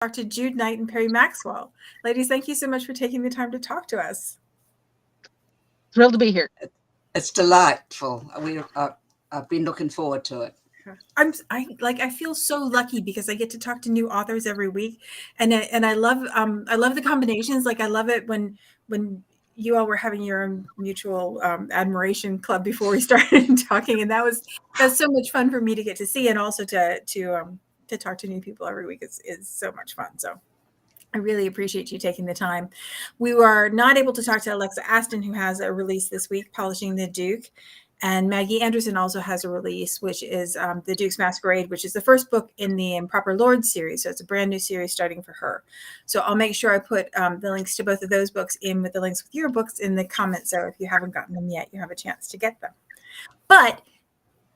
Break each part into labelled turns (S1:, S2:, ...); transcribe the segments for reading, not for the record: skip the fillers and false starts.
S1: Dr. Jude Knight and Peri Maxwell. Ladies, thank you so much for taking the time to talk to us.
S2: Thrilled to be here.
S3: It's delightful. I've been looking forward to it.
S1: I feel so lucky because I get to talk to new authors every week, and I love the combinations. Like I love it when you all were having your own mutual admiration club before we started talking, and that's so much fun for me to get to see, and also to talk to new people every week is so much fun. So I really appreciate you taking the time. We were not able to talk to Alexa Aston, who has a release this week, Polishing the Duke. And Maggie Anderson also has a release, which is The Duke's Masquerade, which is the first book in the Improper Lords series. So it's a brand new series starting for her. So I'll make sure I put the links to both of those books in with the links with your books in the comments. So if you haven't gotten them yet, you have a chance to get them. But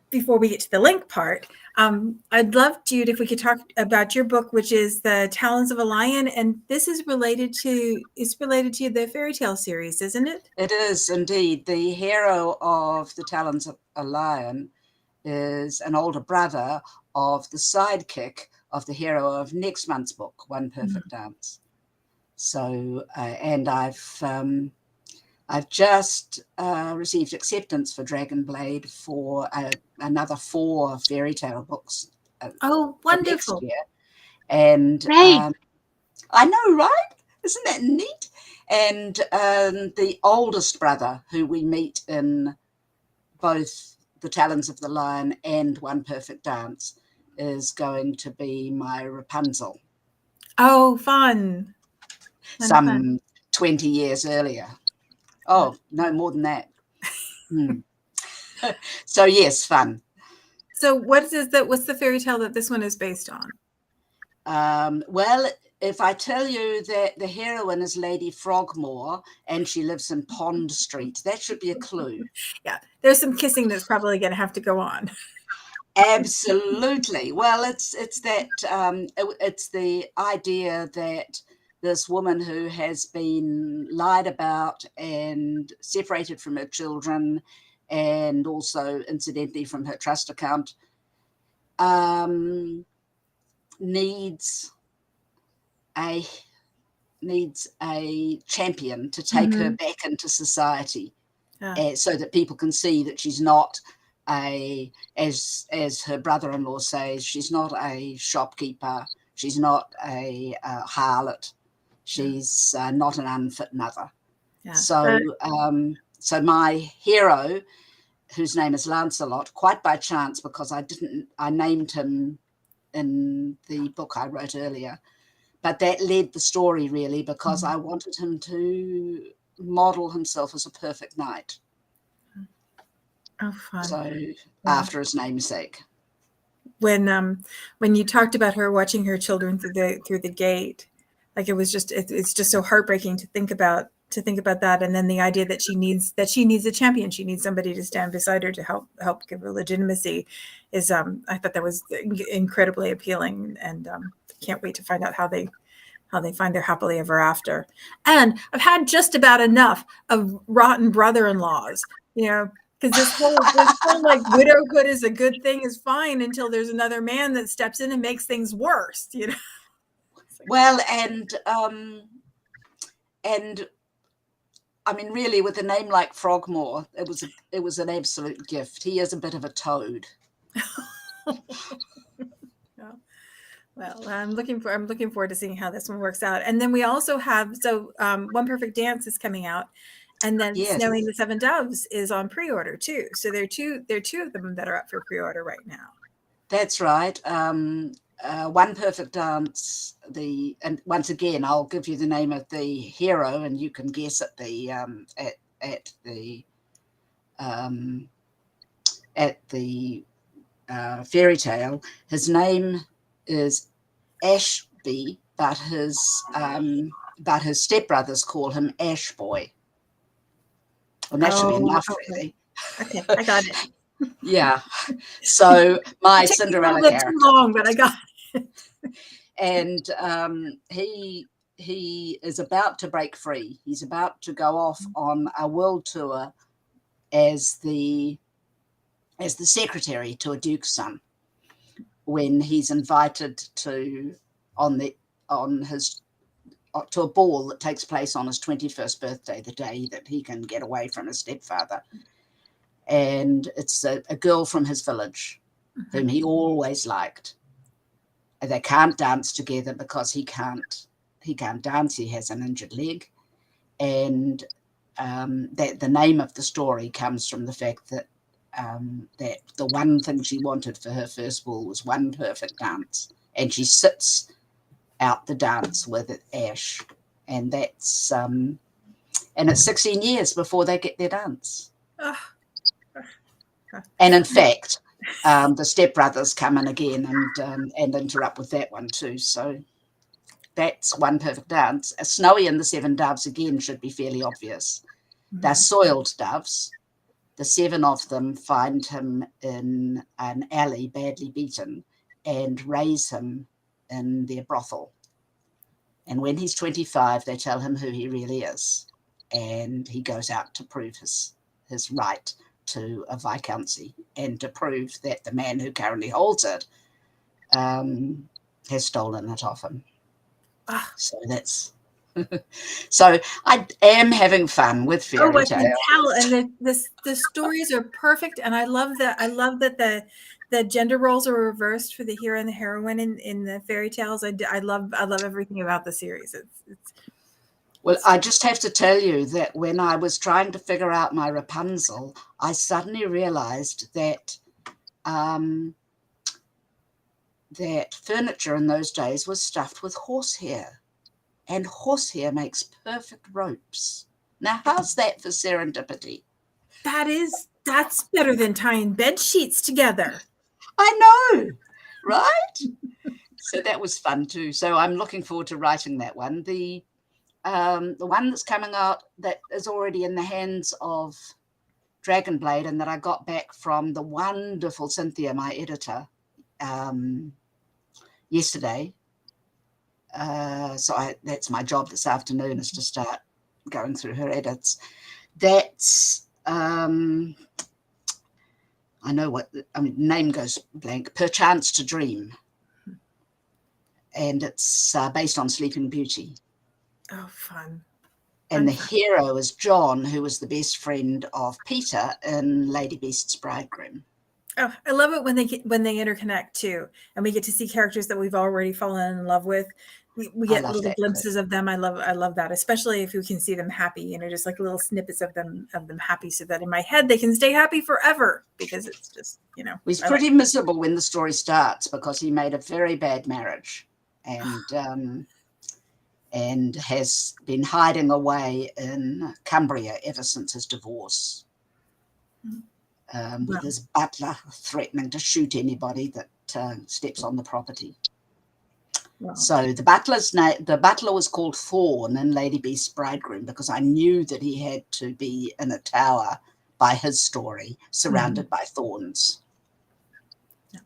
S1: before we get to the link part, I'd love, Jude, if we could talk about your book, which is The Talons of a Lion, and this is related to the fairy tale series, isn't it?
S3: It is indeed. The hero of The Talons of a Lion is an older brother of the sidekick of the hero of next month's book, One Perfect Dance. So, and I've just received acceptance for Dragonblade for another 4 fairy tale books.
S1: Oh, wonderful.
S3: Next year. And I know, right? Isn't that neat? And the oldest brother who we meet in both The Talons of the Lion and One Perfect Dance is going to be my Rapunzel.
S1: Oh, fun.
S3: Some 20 years earlier. Oh, no, more than that. So yes, fun.
S1: So what's the fairy tale that this one is based
S3: on? Well, if I tell you that the heroine is Lady Frogmore and she lives in Pond Street, that should be a clue.
S1: Yeah, there's some kissing that's probably going to have to go on.
S3: Absolutely. Well, it's that it's the idea that this woman who has been lied about and separated from her children, and also incidentally from her trust account, needs a champion to take her back into society, so that people can see that she's not as her brother-in-law says, she's not a shopkeeper, she's not a harlot, she's not an unfit mother. So my hero, whose name is Lancelot, quite by chance, because I named him in the book I wrote earlier, but that led the story really, because I wanted him to model himself as a perfect knight.
S1: Oh, fun.
S3: So after his namesake.
S1: When you talked about her watching her children through the gate, like it's just so heartbreaking to think about that, and then the idea that she needs a champion, she needs somebody to stand beside her to help give her legitimacy is I thought that was incredibly appealing, and can't wait to find out how they find their happily ever after. And I've had just about enough of rotten brother-in-laws, because this whole like widowhood is a good thing is fine until there's another man that steps in and makes things worse,
S3: Well, and I mean, really, with a name like Frogmore, it was an absolute gift. He is a bit of a toad.
S1: Well, I'm looking forward to seeing how this one works out. And then we also have One Perfect Dance is coming out, and then Snowing the Seven Doves is on pre-order too. So there are two of them that are up for pre-order right now.
S3: That's right. One Perfect Dance. And once again, I'll give you the name of the hero, and you can guess at the fairy tale. His name is Ashby, but his stepbrothers call him Ash Boy. And that should be enough, really.
S1: Okay, I got it.
S3: Yeah. So my Cinderella character.
S1: Too long, but I got it.
S3: And he is about to break free. He's about to go off on a world tour as the secretary to a duke's son, when he's invited on the to a ball that takes place on his 21st birthday, the day that he can get away from his stepfather. And it's a girl from his village whom he always liked. And they can't dance together because he can't dance. He has an injured leg. And that the name of the story comes from the fact that that the one thing she wanted for her first ball was one perfect dance. And she sits out the dance with Ash. And that's and it's 16 years before they get their dance. And in fact, the stepbrothers come in again and interrupt with that one too. So that's one perfect dance. Snowy and the Seven Doves again should be fairly obvious. They're soiled doves. The seven of them find him in an alley, badly beaten, and raise him in their brothel. And when he's 25, they tell him who he really is. And he goes out to prove his right to a viscountcy and to prove that the man who currently holds it has stolen it off him. So that's so I am having fun with fairy tales.
S1: And the stories are perfect, and I love that the gender roles are reversed for the hero and the heroine in the fairy tales. I love everything about the series.
S3: Well, I just have to tell you that when I was trying to figure out my Rapunzel, I suddenly realized that that furniture in those days was stuffed with horsehair, and horsehair makes perfect ropes. Now, how's that for serendipity?
S1: That's better than tying bed sheets together.
S3: I know, right? So that was fun too. So I'm looking forward to writing that one. The one that's coming out that is already in the hands of Dragonblade and that I got back from the wonderful Cynthia, my editor, yesterday. So that's my job this afternoon, is to start going through her edits. That's I know name goes blank. Perchance to Dream, and it's based on Sleeping Beauty.
S1: Oh, fun!
S3: And the hero is John, who was the best friend of Peter in Lady Beast's Bridegroom.
S1: Oh, I love it when they interconnect too, and we get to see characters that we've already fallen in love with. We get little glimpses of them. I love that, especially if we can see them happy. Just like little snippets of them happy, so that in my head they can stay happy forever. Because it's just
S3: he's pretty miserable when the story starts because he made a very bad marriage, and has been hiding away in Cumbria ever since his divorce. With his butler threatening to shoot anybody that steps on the property. Wow. So the butler was called Thorn in Lady Beast's Bridegroom because I knew that he had to be in a tower by his story, surrounded by thorns.
S1: Yeah.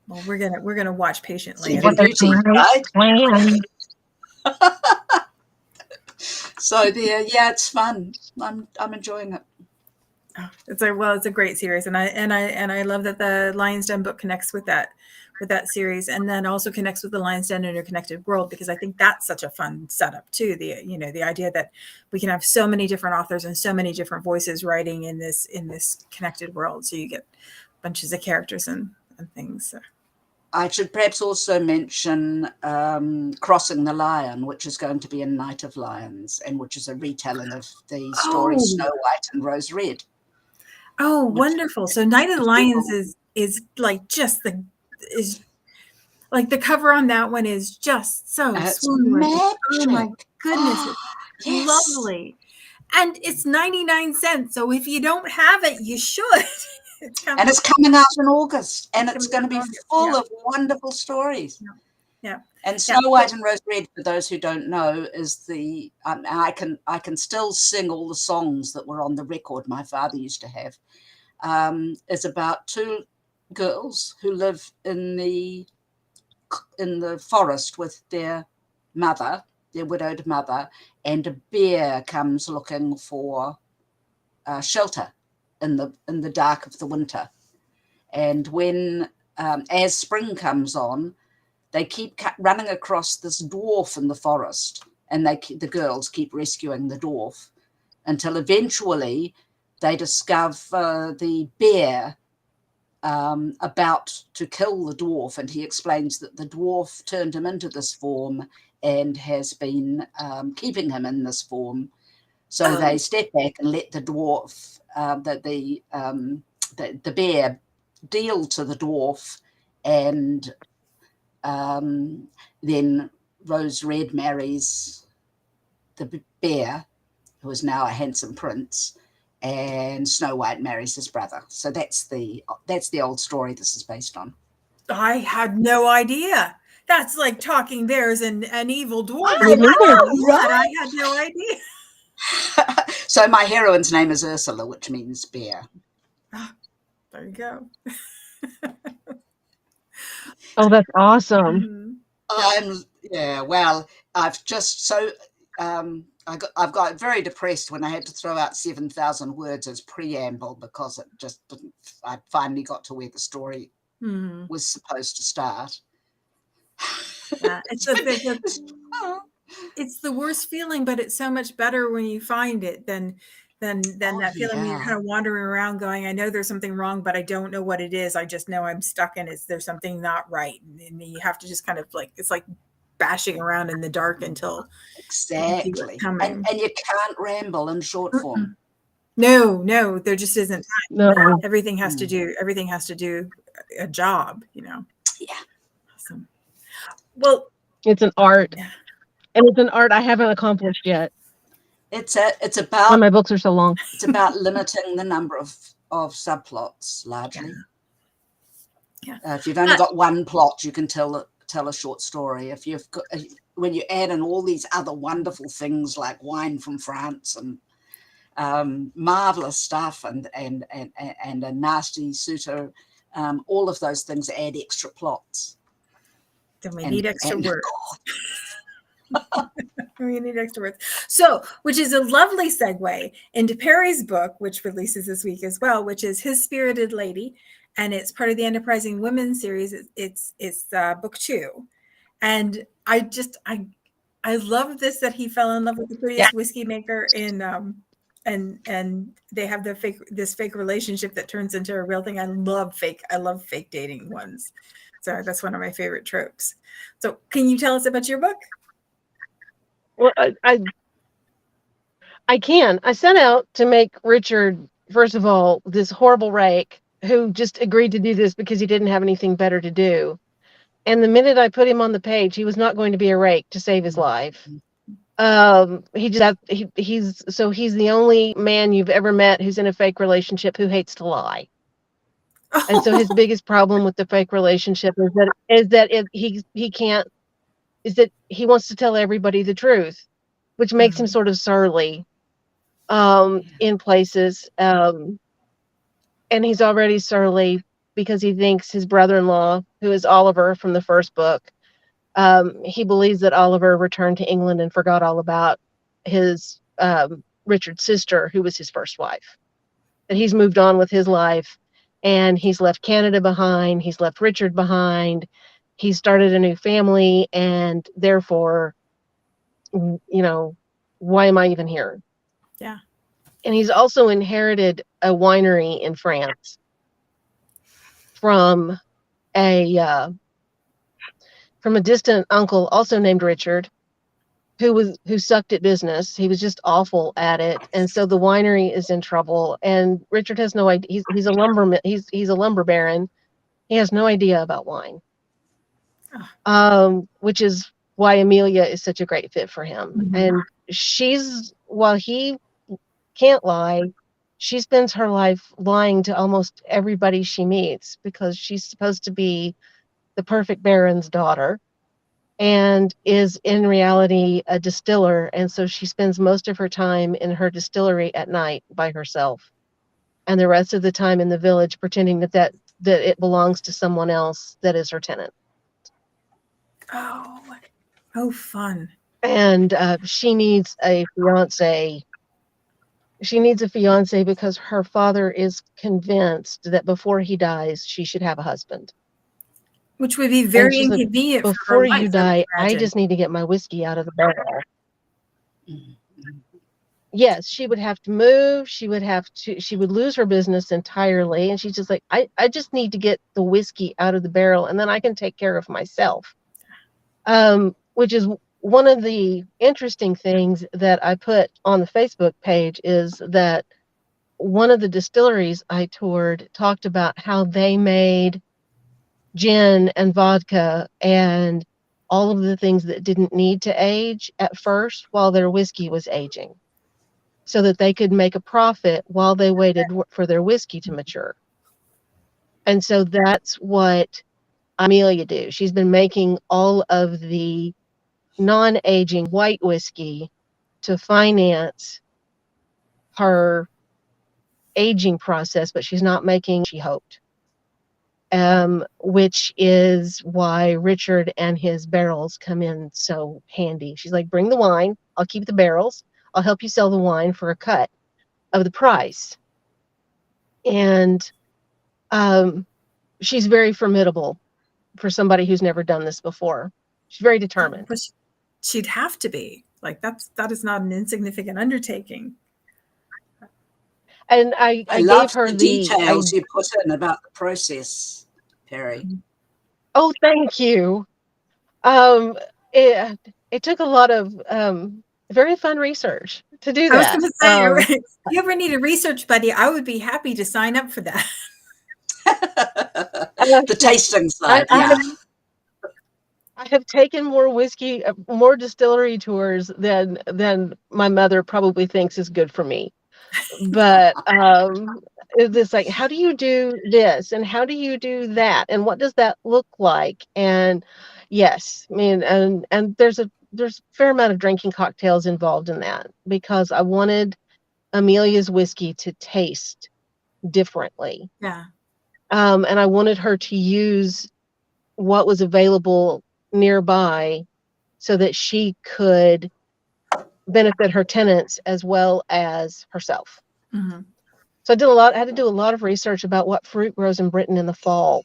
S1: Well, we're gonna watch patiently.
S3: Beauty, right? So it's fun. I'm enjoying it.
S1: Oh, it's a great series, and I love that the Lion's Den book connects with that series, and then also connects with the Lion's Den Interconnected World, because I think that's such a fun setup too. The idea that we can have so many different authors and so many different voices writing in this connected world, so you get bunches of characters and things. So.
S3: I should perhaps also mention Crossing the Lion, which is going to be a Night of Lions, and which is a retelling of the story Snow White and Rose Red.
S1: Oh, wonderful! So Night of the Lions is like the cover on that one is just so swoon. Oh my goodness, it's lovely, and it's 99 cents. So if you don't have it, you should. It's
S3: coming out in August, and it's going to be full of wonderful stories.
S1: Yeah.
S3: And Snow White and Rose Red, for those who don't know, is the I can still sing all the songs that were on the record my father used to have. It's about two girls who live in the forest with their mother, their widowed mother, and a bear comes looking for shelter in the dark of the winter. And when as spring comes on, they keep running across this dwarf in the forest, and the girls keep rescuing the dwarf until eventually they discover the bear about to kill the dwarf, and he explains that the dwarf turned him into this form and has been keeping him in this form. So they step back and let the dwarf, the bear, deal to the dwarf, and then Rose Red marries the bear, who is now a handsome prince, and Snow White marries his brother. So that's the old story this is based on.
S1: I had no idea. That's like talking bears and evil dwarves.
S2: I know,
S1: right? I had no idea.
S3: So my heroine's name is Ursula, which means bear.
S1: There you go.
S2: Oh, that's awesome.
S3: Well, I've just I've got very depressed when I had to throw out 7,000 words as preamble, because it just didn't. I finally got to where the story was supposed to start.
S1: Yeah, it's the worst feeling, but it's so much better when you find it than that feeling when you're kind of wandering around going, I know there's something wrong, but I don't know what it is. I just know I'm stuck and there's something not right. And you have to just kind of like, it's like bashing around in the dark until
S3: exactly. And you can't ramble in short form.
S1: No, there just isn't time.
S2: No.
S1: Everything has to do a job,
S3: Yeah.
S1: Awesome. Well,
S2: it's an art. Yeah. And it's an art I haven't accomplished yet.
S3: It's about,
S2: my books are so long.
S3: It's about limiting the number of subplots, largely.
S1: Yeah.
S3: If you've only got one plot, you can tell a short story. If you've got, when you add in all these other wonderful things like wine from France and marvelous stuff and a nasty suitor, all of those things add extra plots.
S1: Then we need extra words. We need extra words. So, which is a lovely segue into Peri's book, which releases this week as well, which is His Spirited Lady, and it's part of the Enterprising Women series. It's book 2, and I love this, that he fell in love with the prettiest whiskey maker in and they have this fake relationship that turns into a real thing. I love fake dating ones. So that's one of my favorite tropes. So can you tell us about your book?
S2: Well, I can. I set out to make Richard, first of all, this horrible rake who just agreed to do this because he didn't have anything better to do. And the minute I put him on the page, he was not going to be a rake to save his life. He's the only man you've ever met who's in a fake relationship who hates to lie. And so his biggest problem with the fake relationship is that he wants to tell everybody the truth, which makes him sort of surly in places. And he's already surly because he thinks his brother-in-law, who is Oliver from the first book, he believes that Oliver returned to England and forgot all about his Richard's sister, who was his first wife. That he's moved on with his life, and he's left Canada behind. He's left Richard behind. He started a new family, and therefore, why am I even here?
S1: Yeah.
S2: And he's also inherited a winery in France from a distant uncle, also named Richard, who sucked at business. He was just awful at it, and so the winery is in trouble. And Richard has no idea. He's a lumberman. He's a lumber baron. He has no idea about wine, which is why Amelia is such a great fit for him. And while he can't lie, she spends her life lying to almost everybody she meets because she's supposed to be the perfect baron's daughter, and is in reality a distiller. And so she spends most of her time in her distillery at night by herself, and the rest of the time in the village pretending that it belongs to someone else that is her tenant.
S1: Oh, fun.
S2: And she needs a fiance. She needs a fiance because her father is convinced that before he dies, she should have a husband.
S1: Which would be
S2: And
S1: very
S2: she's like,
S1: inconvenient for her
S2: before
S1: life,
S2: you
S1: I would
S2: die, I
S1: imagine.
S2: just need to get my whiskey out of the barrel.
S3: Mhm.
S2: Yes, she would have to move. She would lose her business entirely. And she's just like, I just need to get the whiskey out of the barrel and then I can take care of myself. Which is one of the interesting things that I put on the Facebook page, is that one of the distilleries I toured talked about how they made gin and vodka and all of the things that didn't need to age at first while their whiskey was aging, so that they could make a profit while they waited for their whiskey to mature. And so that's what Amelia do. She's been making all of the non-aging white whiskey to finance her aging process, but she's not making she hoped. Which is why Richard and his barrels come in so handy. She's like, bring the wine, I'll keep the barrels, I'll help you sell the wine for a cut of the price. And she's very formidable for somebody who's never done this before. She's very determined.
S1: But she'd have to be. Like, that is not an insignificant undertaking.
S2: And I gave her
S3: the details you put in about the process, Peri.
S2: Oh, thank you. It took a lot of very fun research to do that.
S1: I was going to say, if you ever need a research buddy, I would be happy to sign up for that.
S3: The tasting side,
S2: I have taken more distillery tours than my mother probably thinks is good for me. But it's like, how do you do this? And how do you do that? And what does that look like? And yes, I mean, and there's a fair amount of drinking cocktails involved in that, because I wanted Amelia's whiskey to taste differently.
S1: Yeah.
S2: And I wanted her to use what was available nearby so that she could benefit her tenants as well as herself.
S1: Mm-hmm.
S2: So I had to do a lot of research about what fruit grows in Britain in the fall.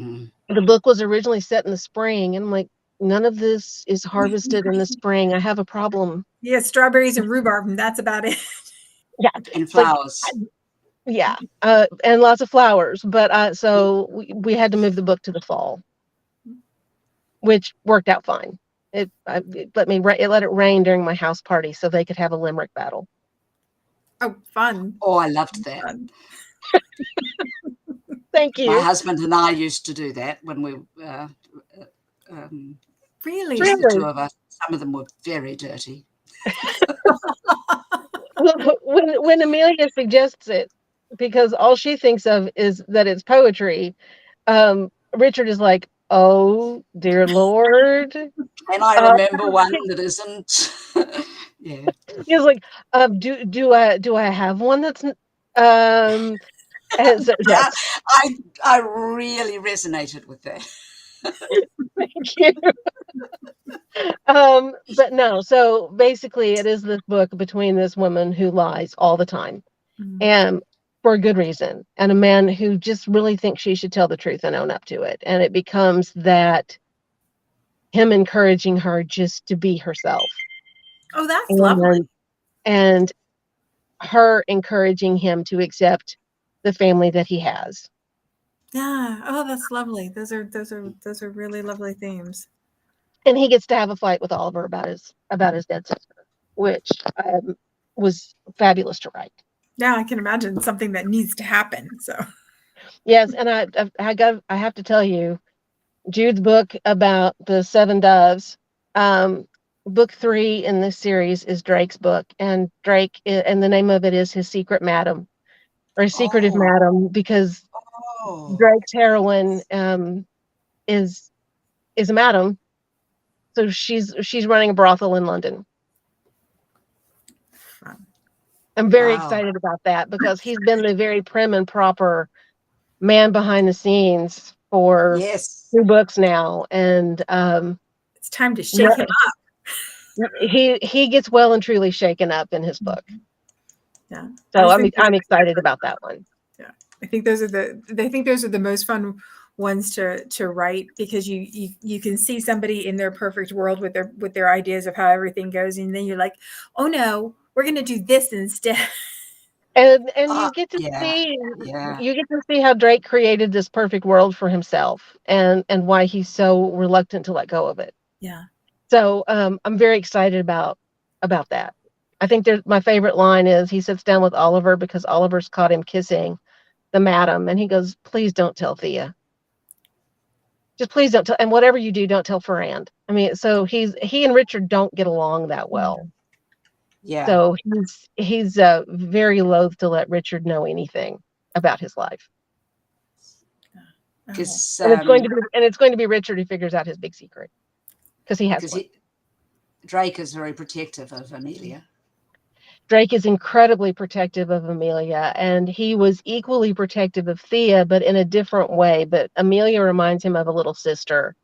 S3: Mm.
S2: The book was originally set in the spring, and I'm like, none of this is harvested in the spring. I have a problem.
S1: Yeah, strawberries and rhubarb, and that's about it.
S2: Yeah,
S3: and flowers.
S2: And lots of flowers. But so we had to move the book to the fall, which worked out fine. It let it rain during my house party so they could have a limerick battle.
S1: Oh, fun.
S3: Oh, I loved that.
S2: Thank you.
S3: My husband and I used to do that when we
S1: really?
S3: just the two of us. Some of them were very dirty.
S2: when Amelia suggests it, because all she thinks of is that it's poetry, Richard is like, oh dear Lord.
S3: And I remember one that isn't. Yeah.
S2: He's like, do I have one that's yes.
S3: I really resonated with that.
S2: Thank you. But no, so basically it is this book between this woman who lies all the time, and for a good reason, and a man who just really thinks she should tell the truth and own up to it. And it becomes that him encouraging her just to be herself.
S1: Oh, that's lovely.
S2: And her encouraging him to accept the family that he has.
S1: Yeah. Oh, that's lovely. Those are really lovely themes.
S2: And he gets to have a fight with Oliver about his dead sister, which was fabulous to write.
S1: Yeah, I can imagine something that needs to happen. So
S2: yes, and I have to tell you, Jude's book about the seven doves. Book 3 in this series is Drake's book, and Drake, and the name of it is His Secret Madam, or His Secretive Madam, because Drake's heroine is a madam, so she's running a brothel in London. I'm very excited about that, because he's been the very prim and proper man behind the scenes for 2 books now, and
S1: it's time to shake him up.
S2: He gets well and truly shaken up in his book.
S1: Yeah.
S2: So I'm excited about that one.
S1: Yeah. I think those are the most fun ones to write, because you can see somebody in their perfect world with their ideas of how everything goes, and then you're like, oh no, we're going to do this instead.
S2: And you get to
S3: Yeah,
S2: see
S3: yeah.
S2: you get to see how Drake created this perfect world for himself, and why he's so reluctant to let go of it.
S1: Yeah.
S2: So I'm very excited about that. I think my favorite line is he sits down with Oliver because Oliver's caught him kissing the madam, and he goes, "Please don't tell Thea. Just please don't tell. And whatever you do, don't tell Ferrand." I mean, so he and Richard don't get along that well.
S3: Yeah.
S2: So he's very loath to let Richard know anything about his life.
S3: Because
S2: And it's going to be Richard who figures out his big secret, because he has one.
S3: Drake is very protective of Amelia.
S2: Drake is incredibly protective of Amelia, and he was equally protective of Thea, but in a different way. But Amelia reminds him of a little sister,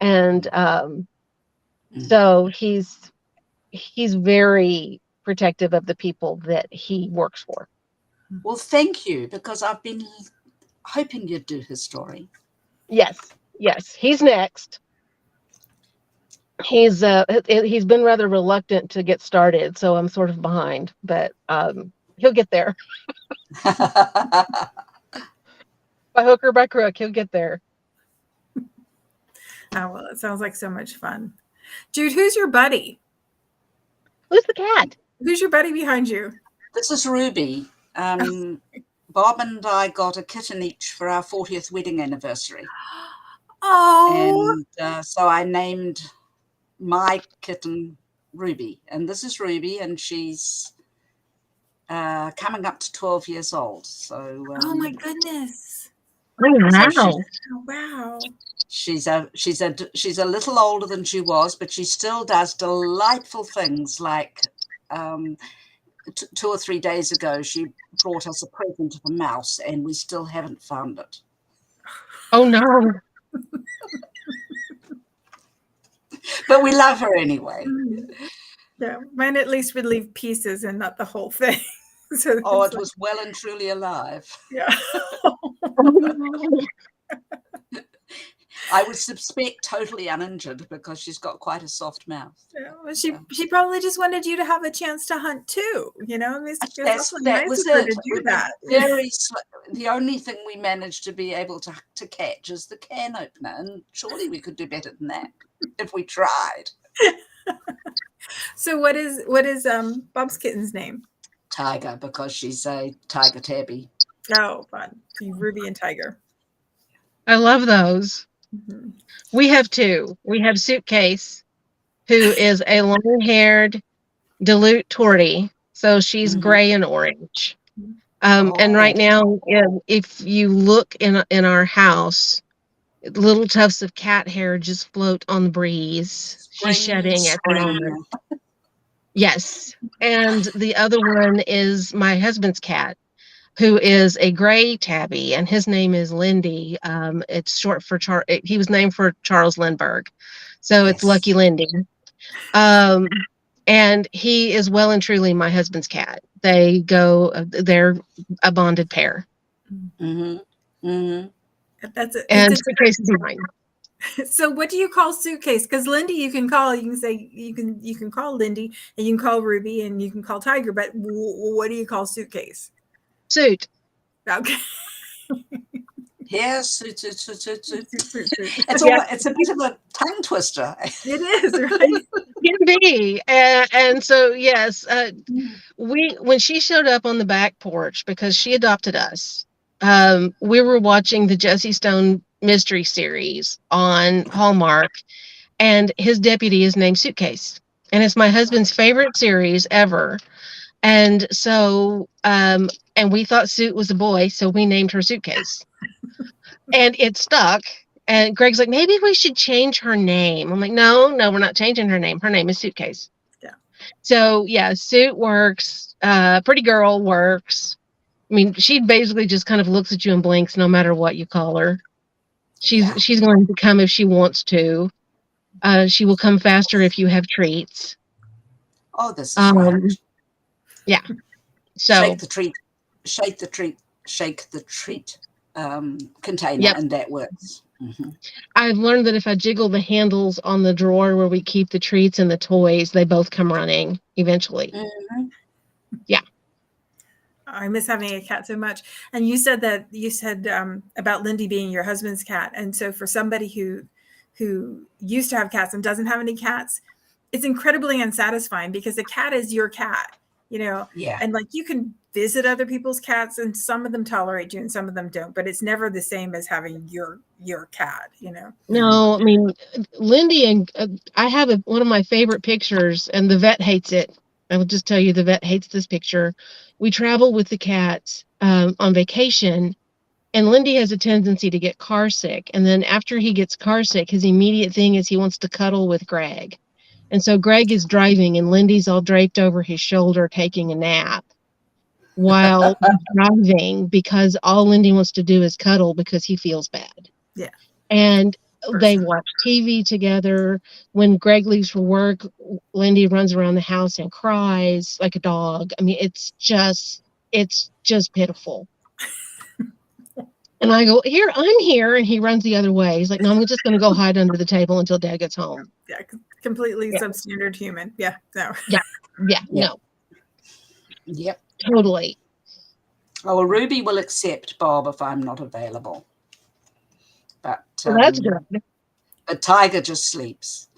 S2: and so he's very protective of the people that he works for.
S3: Well, thank you, because I've been hoping you'd do his story.
S2: Yes, he's next. He's been rather reluctant to get started, so I'm sort of behind, but he'll get there. By hook or by crook, he'll get there.
S1: Oh, well, it sounds like so much fun. Jude, who's your buddy?
S2: Who's the cat?
S1: Who's your buddy behind you?
S3: This is Ruby. Bob and I got a kitten each for our 40th wedding anniversary.
S1: Oh.
S3: And so I named my kitten Ruby. And this is Ruby, and she's coming up to 12 years old. So
S1: Oh my goodness.
S2: Oh,
S1: wow.
S3: She's a little older than she was, but she still does delightful things. Like 2 or 3 days ago, she brought us a present of a mouse, and we still haven't found it.
S2: Oh no.
S3: But we love her anyway.
S1: Yeah, mine at least would leave pieces and not the whole thing. So
S3: it was well and truly alive.
S1: Yeah.
S3: I would suspect totally uninjured, because she's got quite a soft mouth.
S1: Yeah, well, she probably just wanted you to have a chance to hunt too. You know,
S3: That was
S1: it.
S3: it.
S1: To do that.
S3: The only thing we managed to be able to catch is the can opener, and surely we could do better than that if we tried.
S1: So what is Bob's kitten's name?
S3: Tiger, because she's a tiger tabby.
S1: Oh, fun. So Ruby and Tiger.
S2: I love those.
S1: Mm-hmm.
S2: We have two. We have Suitcase, who is a long-haired Dilute Tortie. So she's gray and orange. And right now, if you look in our house, little tufts of cat hair just float on the breeze. She's shedding at the moment. Yes. And the other one is my husband's cat, who is a gray tabby, and his name is Lindy. It's short for he was named for Charles Lindbergh. So it's Lucky Lindy. And he is well and truly my husband's cat. They're a bonded pair.
S3: Mm-hmm. Mm-hmm.
S2: And Suitcase is mine.
S1: So what do you call Suitcase? Because Lindy you can call Lindy, and you can call Ruby, and you can call Tiger, but what do you call Suitcase?
S2: Suit.
S1: Okay.
S3: Yeah, suit. It's a bit of a tongue twister.
S1: It is, right?
S2: It can be. And so yes, when she showed up on the back porch, because she adopted us, we were watching the Jesse Stone mystery series on Hallmark, and his deputy is named Suitcase, and it's my husband's favorite series ever. And so and we thought Suit was a boy, so we named her Suitcase. And it stuck. And Greg's like, maybe we should change her name. I'm like, no, we're not changing her name. Her name is Suitcase.
S1: Yeah.
S2: So yeah, Suit works. Pretty Girl works. I mean, she basically just kind of looks at you and blinks no matter what you call her. She's going to come if she wants to. She will come faster if you have treats.
S3: Oh, this is right.
S2: Yeah. So
S3: shake the treat. Shake the treat. Shake the treat. container,
S2: Yep.
S3: and that works.
S2: I've learned that if I jiggle the handles on the drawer where we keep the treats and the toys, they both come running eventually. Yeah.
S1: I miss having a cat so much. And you said about Lindy being your husband's cat. And so for somebody who used to have cats and doesn't have any cats, it's incredibly unsatisfying because the cat is your cat,
S3: Yeah.
S1: and like you can visit other people's cats and some of them tolerate you and some of them don't, but it's never the same as having your cat,
S2: No, I mean, Lindy and I have one of my favorite pictures, and the vet hates it. I will just tell you, the vet hates this picture. We travel with the cats on vacation, and Lindy has a tendency to get car sick. And then after he gets car sick, his immediate thing is he wants to cuddle with Greg. And so Greg is driving, and Lindy's all draped over his shoulder taking a nap while driving because all Lindy wants to do is cuddle because he feels bad.
S1: Yeah.
S2: And they watch TV together. When Greg leaves for work, Lindy runs around the house and cries like a dog. I mean, it's just pitiful. And I go, I'm here. And he runs the other way. He's like, no, I'm just going to go hide under the table until Dad gets home.
S1: Yeah. Completely substandard human. Yeah. No.
S2: Yeah. No.
S3: Yep.
S2: Totally.
S3: Oh, well, Ruby will accept Bob if I'm not available. But
S2: Well, that's good.
S3: But Tiger just sleeps.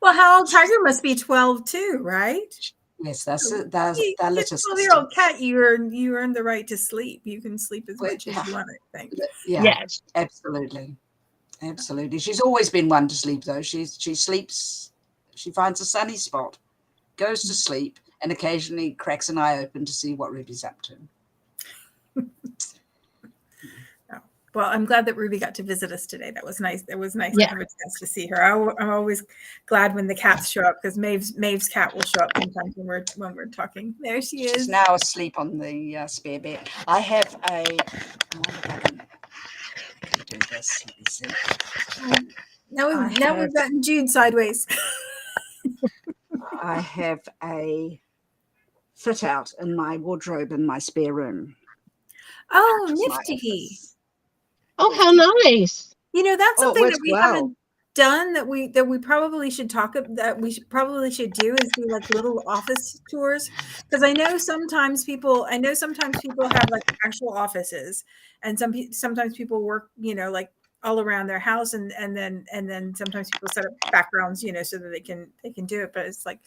S1: Well, how old? Tiger must be 12 too, right?
S3: Yes, that's little
S1: 12-year-old cat. You earn the right to sleep. You can sleep as much as you want, I think.
S3: Yeah.
S2: Yes.
S3: Absolutely. She's always been one to sleep, though. She sleeps. She finds a sunny spot, goes to sleep, and occasionally cracks an eye open to see what Ruby's up to.
S1: Well, I'm glad that Ruby got to visit us today. That was nice. It was nice
S2: Yeah.
S1: to have a chance to see her. I'm always glad when the cats show up because Maeve's cat will show up sometimes when we're talking. There she is.
S3: She's now asleep on the spare bed. I have a. I can do this. Let me see.
S1: Now we've gotten Jude sideways.
S3: I have a fit out in my wardrobe in my spare room.
S1: Oh, nifty.
S2: Oh, how nice.
S1: That's something that we haven't
S3: done
S1: that we probably should probably should do is do like little office tours, because I know sometimes people have like actual offices, and sometimes people work like all around their house, and then sometimes people set up backgrounds so that they can do it, but it's like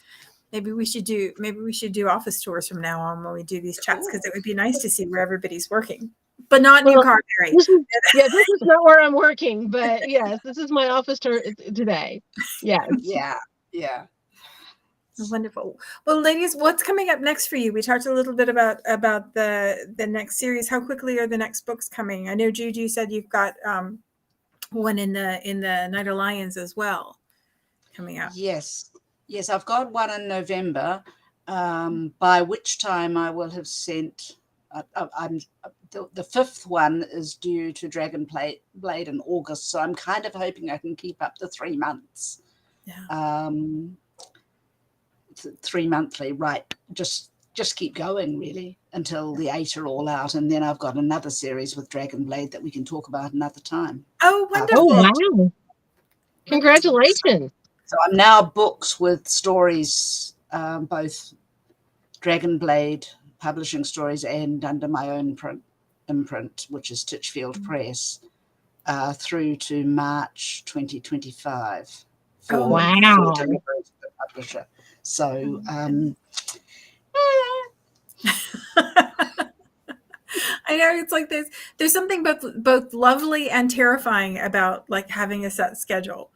S1: maybe we should do office tours from now on when we do these chats, because it would be nice to see where everybody's working. But not New Car, Mary.
S2: This is not where I'm working, but yes, this is my office tour today. Yes.
S3: Yeah.
S1: Wonderful. Well, ladies, what's coming up next for you? We talked a little bit about the next series. How quickly are the next books coming? I know, Jude, you said you've got one in the Night of Lions as well coming out.
S3: Yes, I've got one in November, by which time I will have sent. The fifth one is due to Dragonblade in August, so I'm kind of hoping I can keep up the 3 months.
S1: Yeah.
S3: 3 monthly, right? Just keep going really until the 8 are all out, and then I've got another series with Dragonblade that we can talk about another time.
S1: Oh, wonderful!
S2: Oh, wow! Congratulations!
S3: So I'm now booked with stories, both Dragonblade publishing stories and under my own imprint, which is Titchfield Press, through to March 2025 for delivery to the publisher. So
S1: I know it's like there's something both lovely and terrifying about like having a set schedule.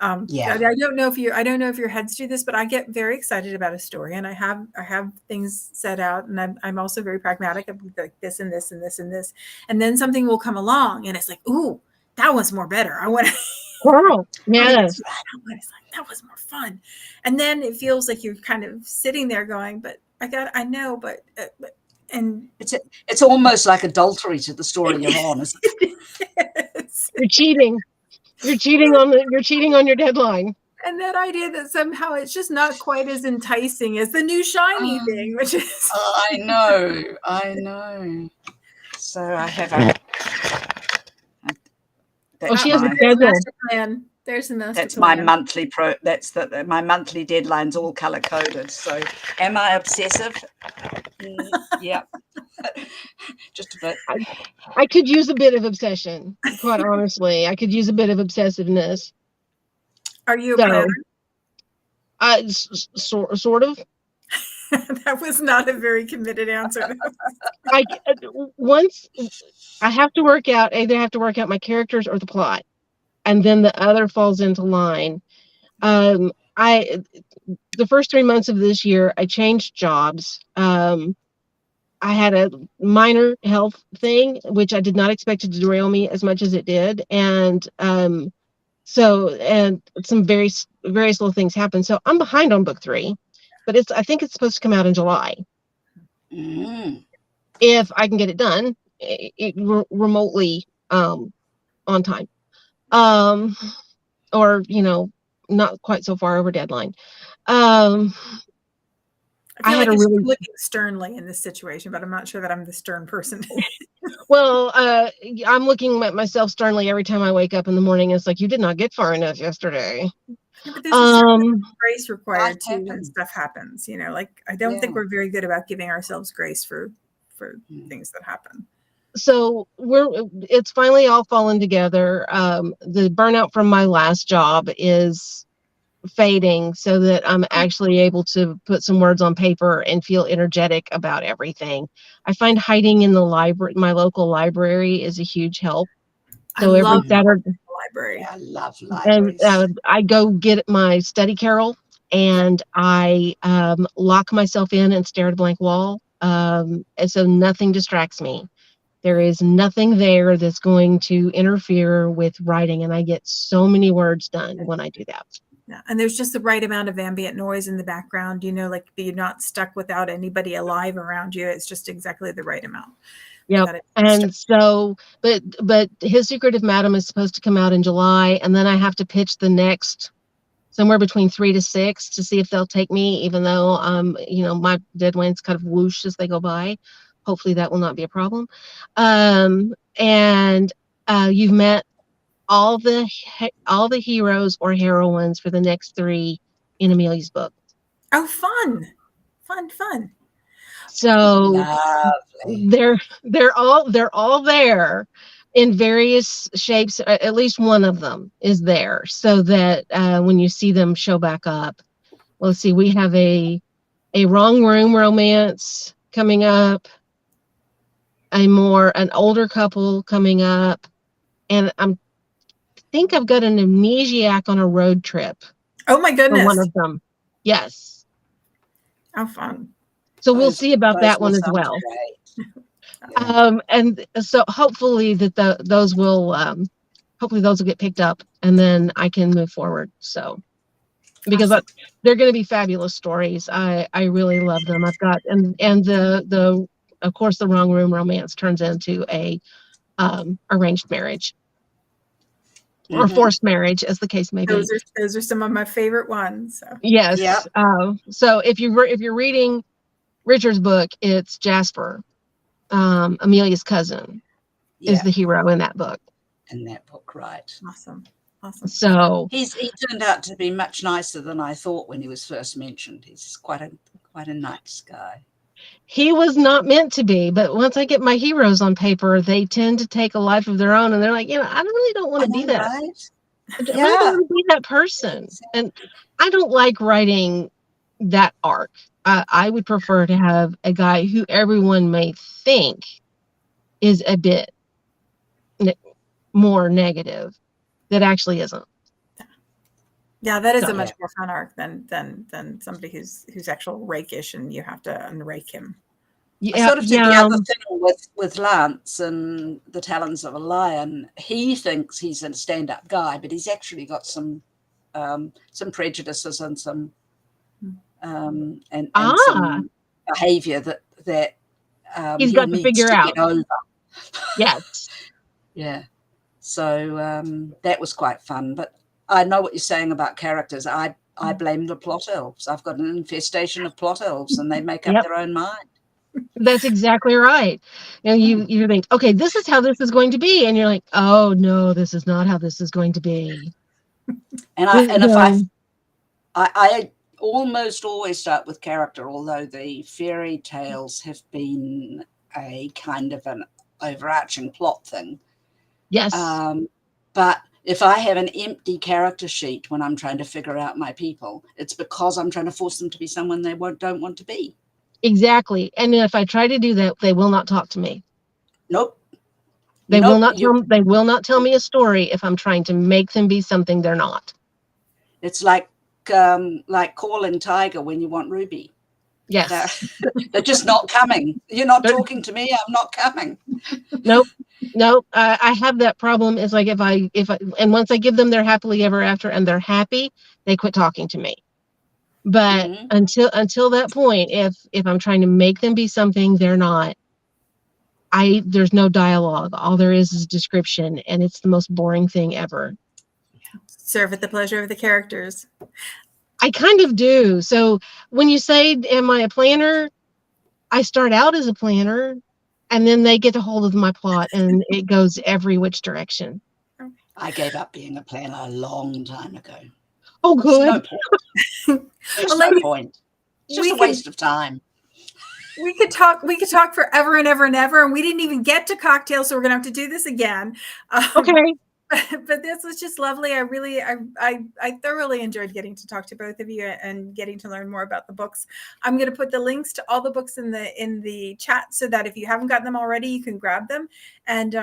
S1: I don't know if your heads do this, but I get very excited about a story, and I have things set out, and I'm also very pragmatic. I'm like this and this and this and this, and then something will come along, and it's like, ooh, that was more better. I want to.
S2: Wow. Yes.
S1: That was more fun, and then it feels like you're kind of sitting there going, but and
S3: it's almost like adultery to the story you're on. Isn't
S1: it?
S2: You're cheating. You're cheating on your deadline.
S1: And that idea that somehow it's just not quite as enticing as the new shiny thing, which is
S3: I know. So I have a.
S2: She has a
S1: There's
S2: schedule.
S1: master plan. There's the master
S3: That's
S1: plan.
S3: my monthly my monthly deadline's all color coded. So am I obsessive? Yeah. Just a bit.
S2: I could use a bit of obsession, quite honestly. I could use a bit of obsessiveness.
S1: Are you a
S2: So,
S1: planner?
S2: Sort of.
S1: That was not a very committed answer.
S2: Once I have to work out, either have to work out my characters or the plot, and then the other falls into line. The first 3 months of this year, I changed jobs. I had a minor health thing, which I did not expect to derail me as much as it did. And some various little things happened. So I'm behind on book 3, but I think it's supposed to come out in July. If I can get it done remotely on time. Or, not quite so far over deadline.
S1: I feel
S2: had
S1: like
S2: a
S1: it's
S2: really
S1: looking sternly in this situation, but I'm not sure that I'm the stern person.
S2: well. I'm looking at myself sternly every time I wake up in the morning. It's like, you did not get far enough yesterday.
S1: Yeah, but there's a certain grace required too when stuff happens. I don't think we're very good about giving ourselves grace for things that happen.
S2: So it's finally all fallen together. The burnout from my last job is fading, so that I'm actually able to put some words on paper and feel energetic about everything. I find hiding in the library, my local library, is a huge help. So every Saturday,
S1: library.
S3: I love libraries.
S2: And I go get my study carrel, and I lock myself in and stare at a blank wall. And so nothing distracts me. There is nothing there that's going to interfere with writing, and I get so many words done when I do that.
S1: Yeah, and there's just the right amount of ambient noise in the background, like you're not stuck without anybody alive around you. It's just exactly the right amount.
S2: Yep. And so, but His Secretive Madam is supposed to come out in July, and then I have to pitch the next somewhere between 3 to 6 to see if they'll take me, even though my deadlines kind of whoosh as they go by. Hopefully that will not be a problem. And you've met all the heroes or heroines for the next 3 in Amelia's book.
S1: Oh, fun.
S2: So they're all there in various shapes. At least one of them is there, so that when you see them show back up, let's see, we have a wrong room romance coming up, an older couple coming up, and I think I've got an amnesiac on a road trip.
S1: Oh my goodness.
S2: For one of them. Yes.
S1: How fun.
S2: So we'll see about that one as well. And so hopefully those will get picked up, and then I can move forward. So because they're going to be fabulous stories. I really love them. I've got and the of course the wrong room romance turns into a arranged marriage. Or forced marriage, as the case may be.
S1: Those are some of my favorite ones. So.
S2: Yes. Yeah. So if you're reading Richard's book, it's Jasper, Amelia's cousin, is the hero in that book.
S3: In that book, right?
S1: Awesome.
S2: So
S3: he turned out to be much nicer than I thought when he was first mentioned. He's quite a nice guy.
S2: He was not meant to be, but once I get my heroes on paper, they tend to take a life of their own, and they're like, I really don't want to be that.
S3: Right?
S2: I really don't want to be that person, and I don't like writing that arc. I would prefer to have a guy who everyone may think is a bit more negative, that actually isn't.
S1: Yeah, that is a much more fun arc than somebody who's actual rakish, and you have to unrake him.
S3: Yeah, I sort of did the other thing with Lance and The Talons of a Lion. He thinks he's a stand-up guy, but he's actually got some prejudices and some some behavior that
S2: he's got to figure out.
S3: Get over.
S2: Yes.
S3: Yeah. So that was quite fun. But I know what you're saying about characters. I blame the plot elves. I've got an infestation of plot elves, and they make up their own mind.
S2: That's exactly right. You think, okay, this is how this is going to be, and you're like, oh no, this is not how this is going to be.
S3: And I almost always start with character, although the fairy tales have been a kind of an overarching plot thing.
S2: Yes.
S3: But if I have an empty character sheet when I'm trying to figure out my people, it's because I'm trying to force them to be someone they don't want to be.
S2: Exactly. And if I try to do that, they will not talk to me.
S3: Nope.
S2: They will not tell me a story if I'm trying to make them be something they're not.
S3: It's like calling Tiger when you want Ruby.
S2: Yes.
S3: They're just not coming. You're not talking to me. I'm not coming.
S2: Nope. I have that problem. It's like if I and once I give them their happily ever after and they're happy, they quit talking to me. But until that point, if I'm trying to make them be something they're not, there's no dialogue. All there is description, and it's the most boring thing ever.
S1: Serve at the pleasure of the characters.
S2: I kind of do. So when you say, am I a planner? I start out as a planner, and then they get a hold of my plot, and it goes every which direction.
S3: I gave up being a planner a long time ago.
S2: Oh, good.
S3: There's no point. It's just a waste of time.
S1: We could talk forever and ever and ever, and we didn't even get to cocktails, so we're gonna have to do this again.
S2: Okay.
S1: But this was just lovely. I thoroughly enjoyed getting to talk to both of you and getting to learn more about the books. I'm going to put the links to all the books in the chat so that if you haven't gotten them already, you can grab them. And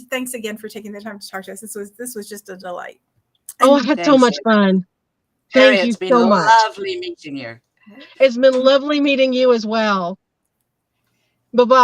S1: thanks again for taking the time to talk to us. This was just a delight.
S2: Oh, I had so much fun. Thank you so much.
S3: It's been lovely meeting you.
S2: It's been lovely meeting you as well. Bye-bye.